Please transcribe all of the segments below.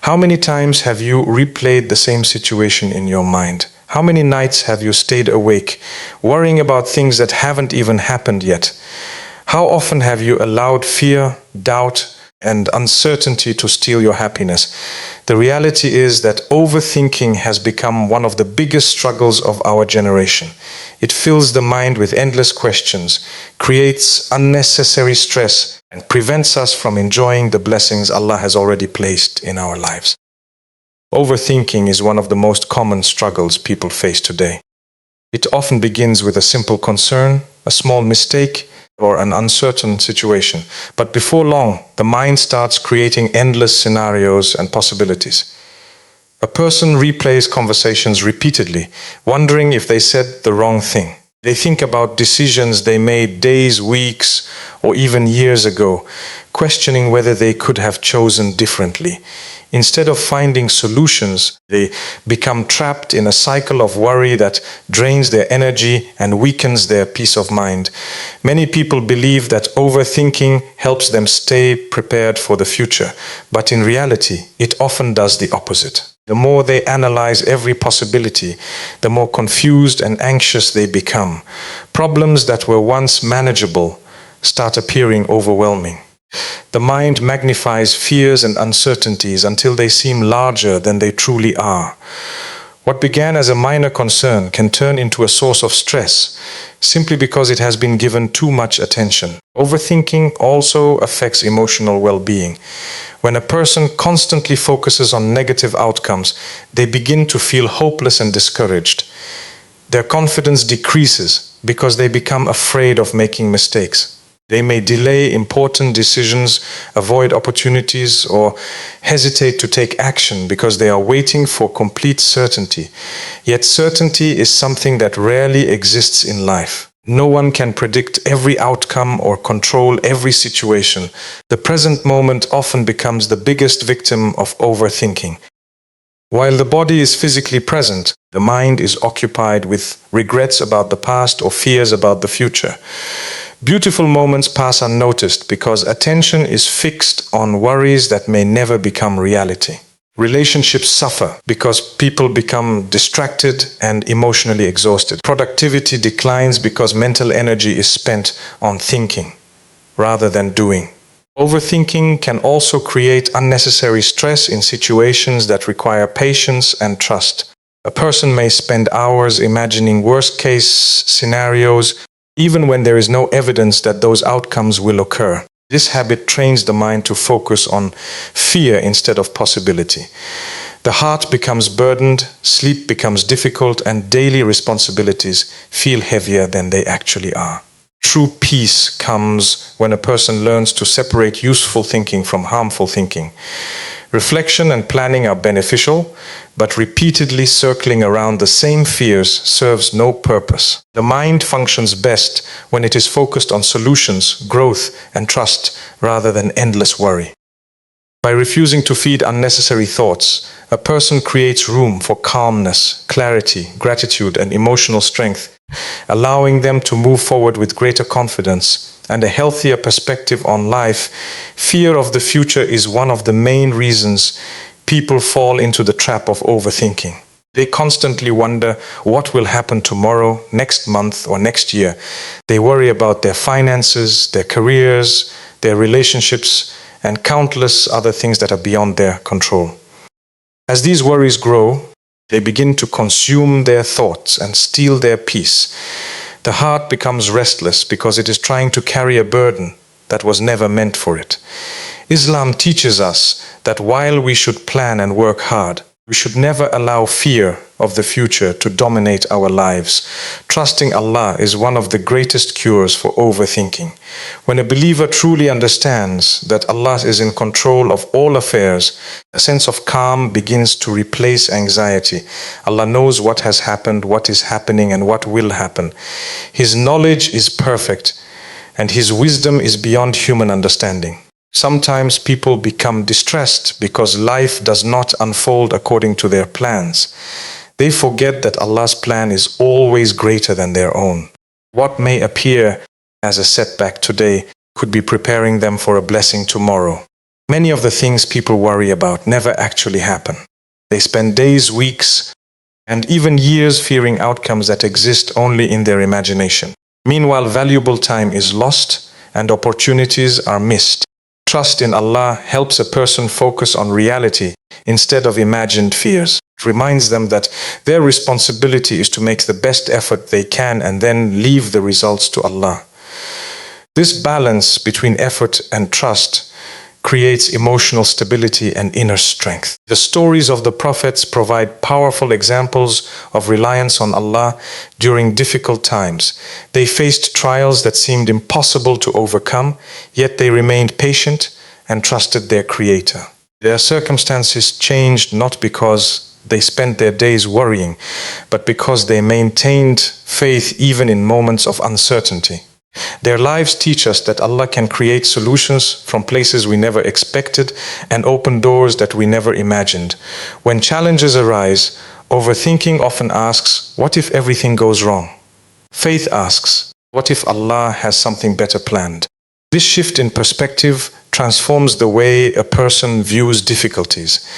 How many times have you replayed the same situation in your mind? How many nights have you stayed awake, worrying about things that haven't even happened yet? How often have you allowed fear, doubt, and uncertainty to steal your happiness? The reality is that overthinking has become one of the biggest struggles of our generation. It fills the mind with endless questions, creates unnecessary stress, and prevents us from enjoying the blessings Allah has already placed in our lives. Overthinking is one of the most common struggles people face today. It often begins with a simple concern, a small mistake, or an uncertain situation. But before long, the mind starts creating endless scenarios and possibilities. A person replays conversations repeatedly, wondering if they said the wrong thing. They think about decisions they made days, weeks, or even years ago, questioning whether they could have chosen differently. Instead of finding solutions, they become trapped in a cycle of worry that drains their energy and weakens their peace of mind. Many people believe that overthinking helps them stay prepared for the future, but in reality, it often does the opposite. The more they analyze every possibility, the more confused and anxious they become. Problems that were once manageable start appearing overwhelming. The mind magnifies fears and uncertainties until they seem larger than they truly are. What began as a minor concern can turn into a source of stress simply because it has been given too much attention. Overthinking also affects emotional well-being. When a person constantly focuses on negative outcomes, they begin to feel hopeless and discouraged. Their confidence decreases because they become afraid of making mistakes. They may delay important decisions, avoid opportunities, or hesitate to take action because they are waiting for complete certainty. Yet certainty is something that rarely exists in life. No one can predict every outcome or control every situation. The present moment often becomes the biggest victim of overthinking. While the body is physically present, the mind is occupied with regrets about the past or fears about the future. Beautiful moments pass unnoticed because attention is fixed on worries that may never become reality. Relationships suffer because people become distracted and emotionally exhausted. Productivity declines because mental energy is spent on thinking rather than doing. Overthinking can also create unnecessary stress in situations that require patience and trust. A person may spend hours imagining worst-case scenarios, even when there is no evidence that those outcomes will occur. This habit trains the mind to focus on fear instead of possibility. The heart becomes burdened, sleep becomes difficult, and daily responsibilities feel heavier than they actually are. True peace comes when a person learns to separate useful thinking from harmful thinking. Reflection and planning are beneficial, but repeatedly circling around the same fears serves no purpose. The mind functions best when it is focused on solutions, growth, and trust rather than endless worry. By refusing to feed unnecessary thoughts, a person creates room for calmness, clarity, gratitude, and emotional strength, allowing them to move forward with greater confidence and a healthier perspective on life. Fear of the future is one of the main reasons people fall into the trap of overthinking. They constantly wonder what will happen tomorrow, next month, or next year. They worry about their finances, their careers, their relationships, and countless other things that are beyond their control. As these worries grow, they begin to consume their thoughts and steal their peace. The heart becomes restless because it is trying to carry a burden that was never meant for it. Islam teaches us that while we should plan and work hard, we should never allow fear of the future to dominate our lives. Trusting Allah is one of the greatest cures for overthinking. When a believer truly understands that Allah is in control of all affairs, a sense of calm begins to replace anxiety. Allah knows what has happened, what is happening, and what will happen. His knowledge is perfect, and His wisdom is beyond human understanding. Sometimes people become distressed because life does not unfold according to their plans. They forget that Allah's plan is always greater than their own. What may appear as a setback today could be preparing them for a blessing tomorrow. Many of the things people worry about never actually happen. They spend days, weeks, and even years fearing outcomes that exist only in their imagination. Meanwhile, valuable time is lost and opportunities are missed. Trust in Allah helps a person focus on reality instead of imagined fears. It reminds them that their responsibility is to make the best effort they can and then leave the results to Allah. This balance between effort and trust creates emotional stability and inner strength. The stories of the prophets provide powerful examples of reliance on Allah during difficult times. They faced trials that seemed impossible to overcome, yet they remained patient and trusted their Creator. Their circumstances changed not because they spent their days worrying, but because they maintained faith even in moments of uncertainty. Their lives teach us that Allah can create solutions from places we never expected and open doors that we never imagined. When challenges arise, overthinking often asks, what if everything goes wrong? Faith asks, what if Allah has something better planned? This shift in perspective transforms the way a person views difficulties.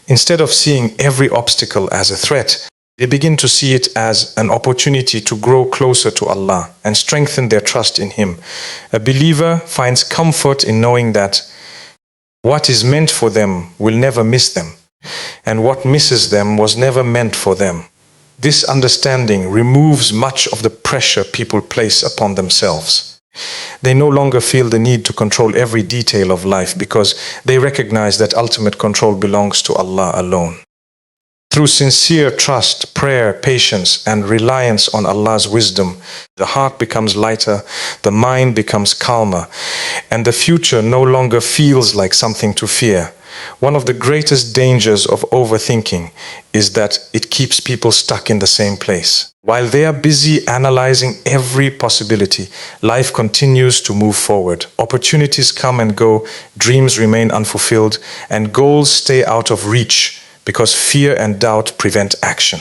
Instead of seeing every obstacle as a threat, they begin to see it as an opportunity to grow closer to Allah and strengthen their trust in Him. A believer finds comfort in knowing that what is meant for them will never miss them, and what misses them was never meant for them. This understanding removes much of the pressure people place upon themselves. They no longer feel the need to control every detail of life because they recognize that ultimate control belongs to Allah alone. Through sincere trust, prayer, patience, and reliance on Allah's wisdom, the heart becomes lighter, the mind becomes calmer, and the future no longer feels like something to fear. One of the greatest dangers of overthinking is that it keeps people stuck in the same place. While they are busy analyzing every possibility, life continues to move forward. Opportunities come and go, dreams remain unfulfilled, and goals stay out of reach, because fear and doubt prevent action.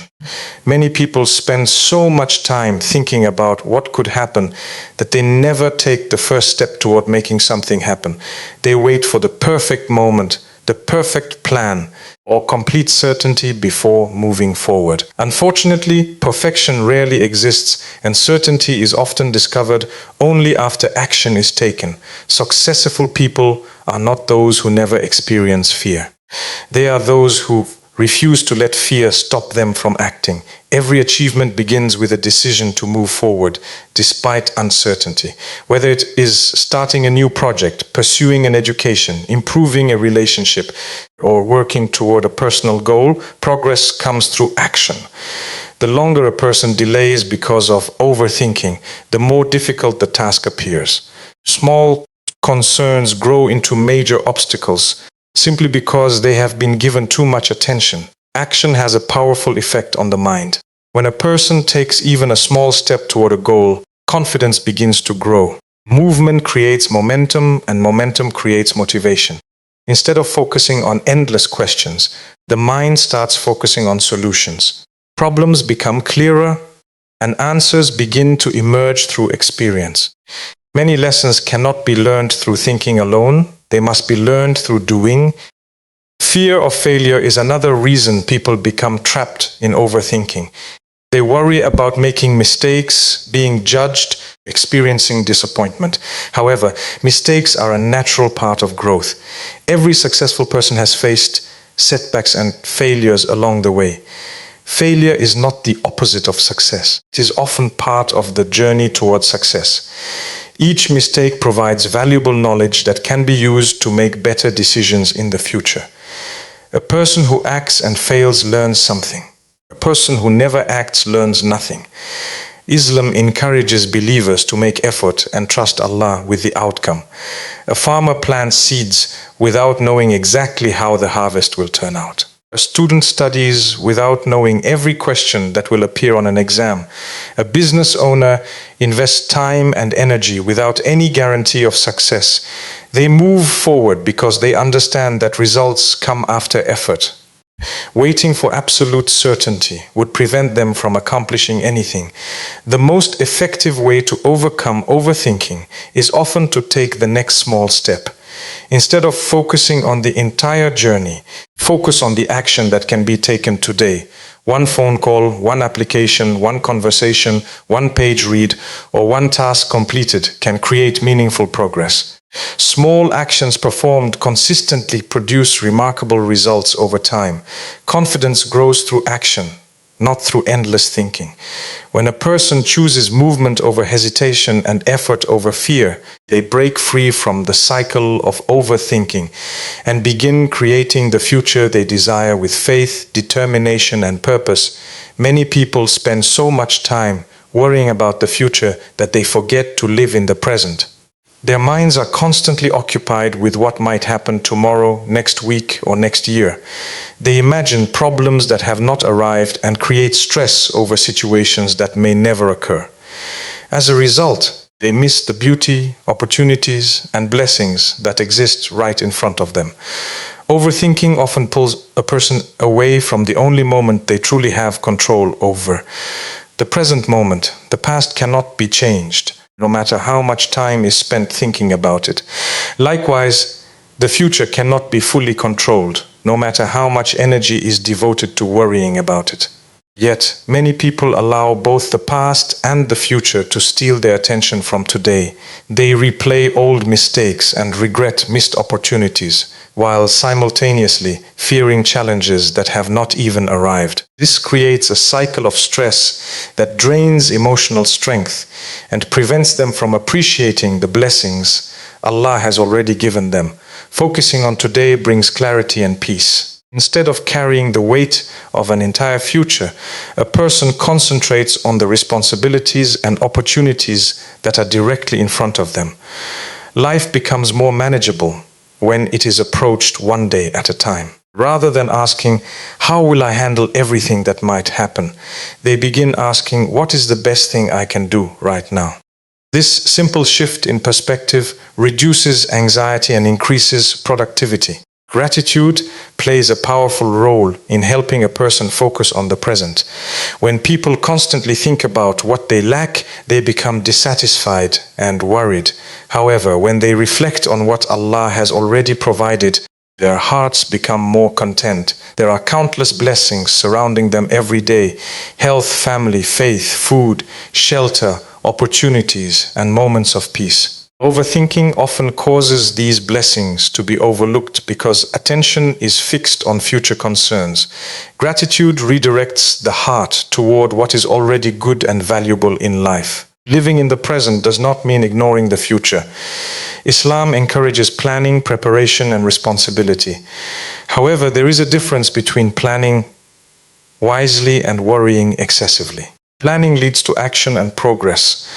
Many people spend so much time thinking about what could happen that they never take the first step toward making something happen. They wait for the perfect moment, the perfect plan, or complete certainty before moving forward. Unfortunately, perfection rarely exists, and certainty is often discovered only after action is taken. Successful people are not those who never experience fear. They are those who refuse to let fear stop them from acting. Every achievement begins with a decision to move forward despite uncertainty. Whether it is starting a new project, pursuing an education, improving a relationship, or working toward a personal goal, progress comes through action. The longer a person delays because of overthinking, the more difficult the task appears. Small concerns grow into major obstacles simply because they have been given too much attention. Action has a powerful effect on the mind. When a person takes even a small step toward a goal, confidence begins to grow. Movement creates momentum, and momentum creates motivation. Instead of focusing on endless questions, the mind starts focusing on solutions. Problems become clearer, and answers begin to emerge through experience. Many lessons cannot be learned through thinking alone. They must be learned through doing. Fear of failure is another reason people become trapped in overthinking. They worry about making mistakes, being judged, experiencing disappointment. However, mistakes are a natural part of growth. Every successful person has faced setbacks and failures along the way. Failure is not the opposite of success. It is often part of the journey towards success. Each mistake provides valuable knowledge that can be used to make better decisions in the future. A person who acts and fails learns something. A person who never acts learns nothing. Islam encourages believers to make effort and trust Allah with the outcome. A farmer plants seeds without knowing exactly how the harvest will turn out. A student studies without knowing every question that will appear on an exam. A business owner invests time and energy without any guarantee of success. They move forward because they understand that results come after effort. Waiting for absolute certainty would prevent them from accomplishing anything. The most effective way to overcome overthinking is often to take the next small step. Instead of focusing on the entire journey, focus on the action that can be taken today. One phone call, one application, one conversation, one page read, or one task completed can create meaningful progress. Small actions performed consistently produce remarkable results over time. Confidence grows through action, not through endless thinking. When a person chooses movement over hesitation and effort over fear, they break free from the cycle of overthinking and begin creating the future they desire with faith, determination, and purpose. Many people spend so much time worrying about the future that they forget to live in the present. Their minds are constantly occupied with what might happen tomorrow, next week, or next year. They imagine problems that have not arrived and create stress over situations that may never occur. As a result, they miss the beauty, opportunities, and blessings that exist right in front of them. Overthinking often pulls a person away from the only moment they truly have control over. The present moment. The past cannot be changed, no matter how much time is spent thinking about it. Likewise, the future cannot be fully controlled, no matter how much energy is devoted to worrying about it. Yet, many people allow both the past and the future to steal their attention from today. They replay old mistakes and regret missed opportunities, while simultaneously fearing challenges that have not even arrived. This creates a cycle of stress that drains emotional strength and prevents them from appreciating the blessings Allah has already given them. Focusing on today brings clarity and peace. Instead of carrying the weight of an entire future, a person concentrates on the responsibilities and opportunities that are directly in front of them. Life becomes more manageable when it is approached one day at a time. Rather than asking, how will I handle everything that might happen? They begin asking, what is the best thing I can do right now? This simple shift in perspective reduces anxiety and increases productivity. Gratitude plays a powerful role in helping a person focus on the present. When people constantly think about what they lack, they become dissatisfied and worried. However, when they reflect on what Allah has already provided, their hearts become more content. There are countless blessings surrounding them every day: health, family, faith, food, shelter, opportunities, and moments of peace. Overthinking often causes these blessings to be overlooked because attention is fixed on future concerns. Gratitude redirects the heart toward what is already good and valuable in life. Living in the present does not mean ignoring the future. Islam encourages planning, preparation, and responsibility. However, there is a difference between planning wisely and worrying excessively. Planning leads to action and progress,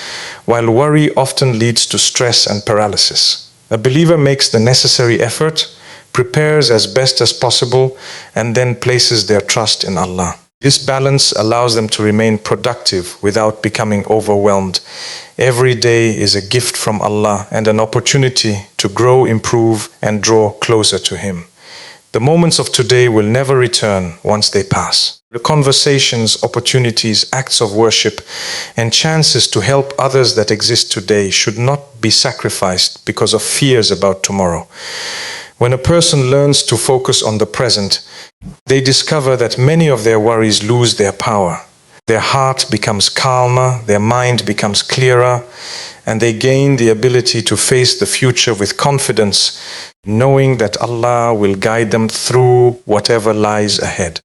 while worry often leads to stress and paralysis. A believer makes the necessary effort, prepares as best as possible, and then places their trust in Allah. This balance allows them to remain productive without becoming overwhelmed. Every day is a gift from Allah and an opportunity to grow, improve, and draw closer to Him. The moments of today will never return once they pass. The conversations, opportunities, acts of worship, and chances to help others that exist today should not be sacrificed because of fears about tomorrow. When a person learns to focus on the present, they discover that many of their worries lose their power. Their heart becomes calmer, their mind becomes clearer, and they gain the ability to face the future with confidence, knowing that Allah will guide them through whatever lies ahead.